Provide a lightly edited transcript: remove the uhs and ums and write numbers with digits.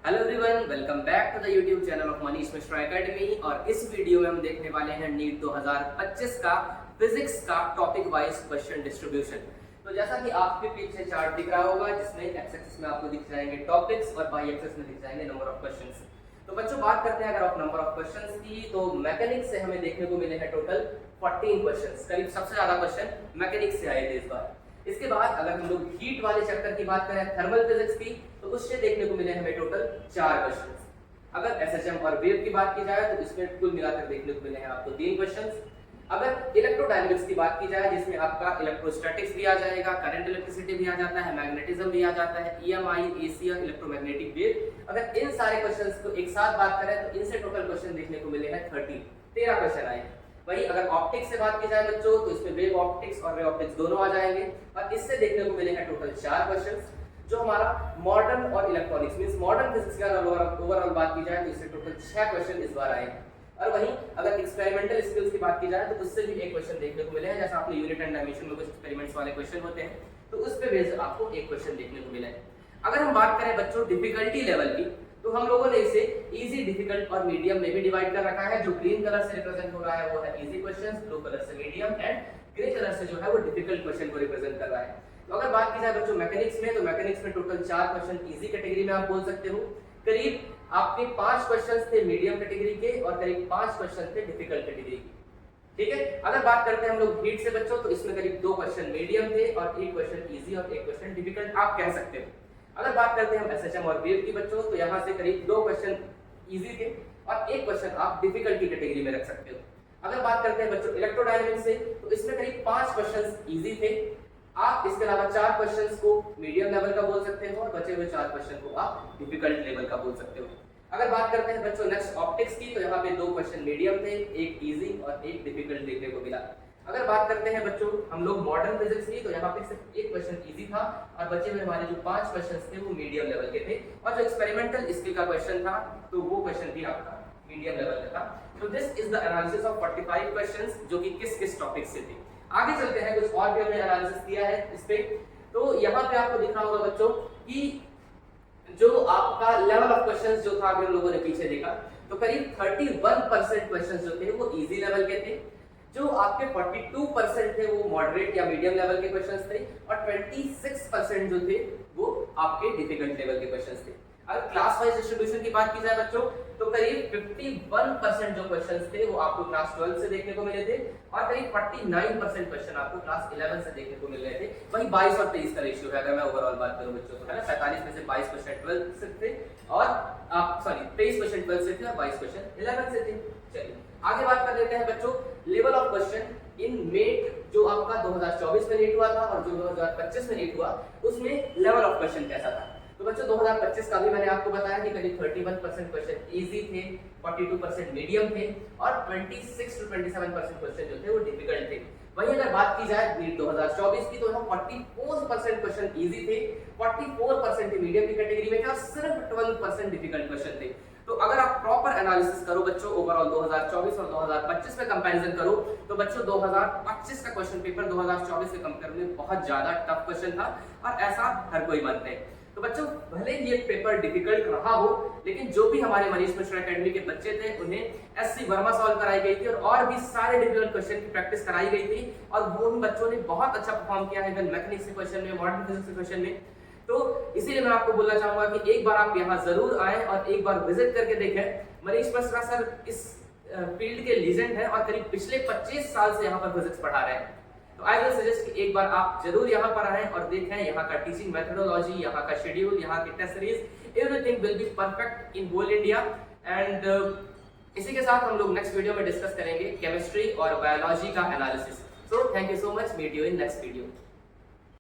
Hello everyone, welcome back to the YouTube channel of Manish Mishra academy. और इस video में हम देखने वाले हैं नीट 2025 का फिजिक्स का टॉपिक वाइज क्वेश्चन डिस्ट्रीब्यूशन। तो जैसा कि आपके पीछे चार्ट दिख रहा होगा, जिसमें एक्स एक्सिस में आपको दिख जाएंगे टॉपिक्स और वाई एक्सिस में दिख जाएंगे नंबर ऑफ क्वेश्चंस। तो बच्चों बात करते हैं अगर आप नंबर ऑफ क्वेश्चंस की, तो मैकेनिक्स से हमें देखने को मिले हैं टोटल 14 क्वेश्चंस। करीब सबसे ज्यादा क्वेश्चन मैकेनिक्स से आए थे इस बार। इसके बाद अगर हम लोग हीट वाले चैप्टर की बात करें, थर्मल फिजिक्स की, तो उससे देखने को मिले हमें टोटल 4 क्वेश्चंस। अगर एसएचएम और वेव की बात की जाए तो इसमें कुल मिलाकर देखने को मिले हैं आपको 3 क्वेश्चंस। अगर इलेक्ट्रोडायनेमिक्स की बात की जाए, जिसमें आपका इलेक्ट्रोस्टैटिक्स भी आ जाएगा, करंट इलेक्ट्रिसिटी भी आ जाता है, मैग्नेटिज्म भी आ जाता है, ईएमआई, एसी और इलेक्ट्रोमैग्नेटिक वेव, अगर इन सारे क्वेश्चंस को एक साथ बात करें तो इनसे टोटल क्वेश्चन देखने को मिले हैं 13 क्वेश्चन आए। वही अगर ऑप्टिक्स से बात की जाए बच्चों, तो इसमें वेव ऑप्टिक्स और रे ऑप्टिक्स दोनों आ जाएंगे और इससे देखने को मिले हैं टोटल 4 क्वेश्चंस। जो हमारा मॉडर्न और इलेक्ट्रॉनिक्स मींस मॉडर्न फिजिक्स का ओवरऑल बात की जाए तो इससे टोटल 6 क्वेश्चन इस बार आए। और वहीं अगर एक्सपेरिमेंटल स्किल्स की बात की जाए तो उससे भी एक क्वेश्चन देखने को मिले हैं। जैसा आपने यूनिट एंड डायमेंशन में कुछ एक्सपेरिमेंट्स वाले क्वेश्चन होते हैं, तो उस पे बेस्ड आपको एक क्वेश्चन देखने को मिला है। अगर हम बात करें बच्चों डिफिकल्टी लेवल की, तो हम लोगों ने इसे इजी, डिफिकल्ट और मीडियम में भी डिवाइड कर रखा है। जो ग्रीन कलर से रिप्रेजेंट हो रहा है वो है इजी क्वेश्चंस, ब्लू कलर से मीडियम एंड ग्रे कलर से जो है वो डिफिकल्ट क्वेश्चन को रिप्रेजेंट कर रहा है। तो अगर बात की जाए बच्चों मैकेनिक्स में, तो मैकेनिक्स में टोटल 4 क्वेश्चन इजी कैटेगरी में आप बोल सकते हो। करीब आपके 5 क्वेश्चंस थे मीडियम कैटेगरी के और करीब 5 क्वेश्चन थे डिफिकल्ट कैटेगरी के। ठीक है। अगर बात करते हैं हम लोग हीट से बच्चों, तो इसमें करीब 2 क्वेश्चन मीडियम थे और 1 क्वेश्चन इजी और 1 क्वेश्चन डिफिकल्ट आप कह सकते हो। अगर बात करते हैं हम एसएचएम और वेव की बच्चों, तो यहाँ से करीब 2 क्वेश्चन इजी थे और 1 क्वेश्चन आप डिफिकल्टी कैटेगरी में रख सकते हो। अगर बात करते हैं बच्चों इलेक्ट्रोडायनेमिक्स से, तो इसमें करीब 5 क्वेश्चंस इजी थे। आप इसके अलावा 4 क्वेश्चंस को मीडियम लेवल का बोल सकते हो और बचे हुए 4 क्वेश्चन को आप डिफिकल्ट लेवल का बोल सकते हो। अगर बात करते हैं बच्चों नेक्स्ट ऑप्टिक्स की, तो यहाँ पे 2 क्वेश्चन मीडियम थे, 1 इजी और 1 डिफिकल्ट देखने को मिला। अगर बात करते हैं बच्चों हम लोग मॉडर्न फिजिक्स की, तो यहाँ पे सिर्फ 1 क्वेश्चन इजी था और बचे हुए हमारे जो 5 क्वेश्चंस थे वो मीडियम लेवल के थे। और जो एक्सपेरिमेंटल स्किल का क्वेश्चन था तो वो क्वेश्चन भी आपका मीडियम लेवल का था। तो this is the analysis of 45 questions, जो कि किस किस टॉपिक से थे। आगे चलते हैं, कुछ और भी हमने एनालिसिस किया है इस पे। तो यहाँ पे आपको दिख रहा होगा बच्चों कि जो आपका लेवल ऑफ क्वेश्चंस जो था, अगर लोगों ने पीछे देखा तो करीब 31% क्वेश्चंस जो थे वो इजी लेवल के थे। जो आपके 42% थे वो मॉडरेट या मीडियम लेवल के क्वेश्चंस थे और 26% जो थे वो आपके डिफिकल्ट लेवल के क्वेश्चंस थे। अगर क्लास वाइज डिस्ट्रीब्यूशन की बात की जाए बच्चों, तो करीब 51% जो क्वेश्चंस थे वो आपको क्लास 12 से देखने को मिले थे और करीब 49% क्वेश्चन आपको क्लास 11 से देखने को मिल रहे थे। वही 22 और 23 का रेशियो है अगर मैं ओवरऑल बात करूं बच्चों, तो है ना 45 में से 22 क्वेश्चन 12 से थे और आप 23 क्वेश्चन 12 से थे और 22 क्वेश्चन 11 से थे। चलिए आगे बात कर लेते हैं बच्चों लेवल ऑफ क्वेश्चन इन मेट, जो आपका 2024 में नीट हुआ था और जो 2025 में नीट हुआ, उसमें लेवल ऑफ क्वेश्चन कैसा था। तो बच्चों 2025 का भी मैंने आपको बताया कि करीब 31% क्वेश्चन इजी थे, 42% मीडियम थे और 26 to 27% क्वेश्चन जो थे वो डिफिकल्ट थे। वहीं अगर बात की जाए नीट 2024 की, तो यहाँ 44% क्वेश्चन इजी थे, 44% मीडियम की कैटेगरी में थे और सिर्फ 12% डिफिकल्ट क्वेश्चन थे। तो अगर आप प्रॉपर एनालिसिस करो बच्चों ओवरऑल 2024 और 2025 में कंपैरिजन करो, तो बच्चों 2025 का क्वेश्चन पेपर 2024 के कंपेयर में बहुत ज्यादा टफ क्वेश्चन था और ऐसा हर कोई मानते हैं। तो बच्चों भले ये पेपर डिफिकल्ट रहा हो, लेकिन जो भी हमारे मनीष मिश्रा एकेडमी के बच्चे थे उन्हें एससी वर्मा सॉल्व कराई गई थी और भी सारे डिफिकल्ट क्वेश्चन की प्रैक्टिस कराई गई थी और वो उन बच्चों ने बहुत अच्छा परफॉर्म किया है, इवन मैकेनिक्स के क्वेश्चन में, मॉडर्न फिजिक्स के क्वेश्चन में। तो इसीलिए मैं आपको बोलना चाहूंगा कि एक बार आप यहाँ जरूर आए और एक बार विजिट करके देखें। मनीष मिश्रा सर इस फील्ड के लीजेंड हैं और करीब पिछले 25 साल से यहाँ पर फिजिक्स पढ़ा रहे हैं। तो आई विल सजेस्ट कि एक बार आप जरूर यहाँ पर आएं और देखें यहाँ का टीचिंग मेथोडोलॉजी, यहाँ का शेड्यूल, यहाँ की test series, everything will be perfect in whole India. And इसी के साथ हम लोग नेक्स्ट वीडियो में डिस्कस करेंगे केमिस्ट्री और बायोलॉजी का analysis. So thank you so much, meet you in next video.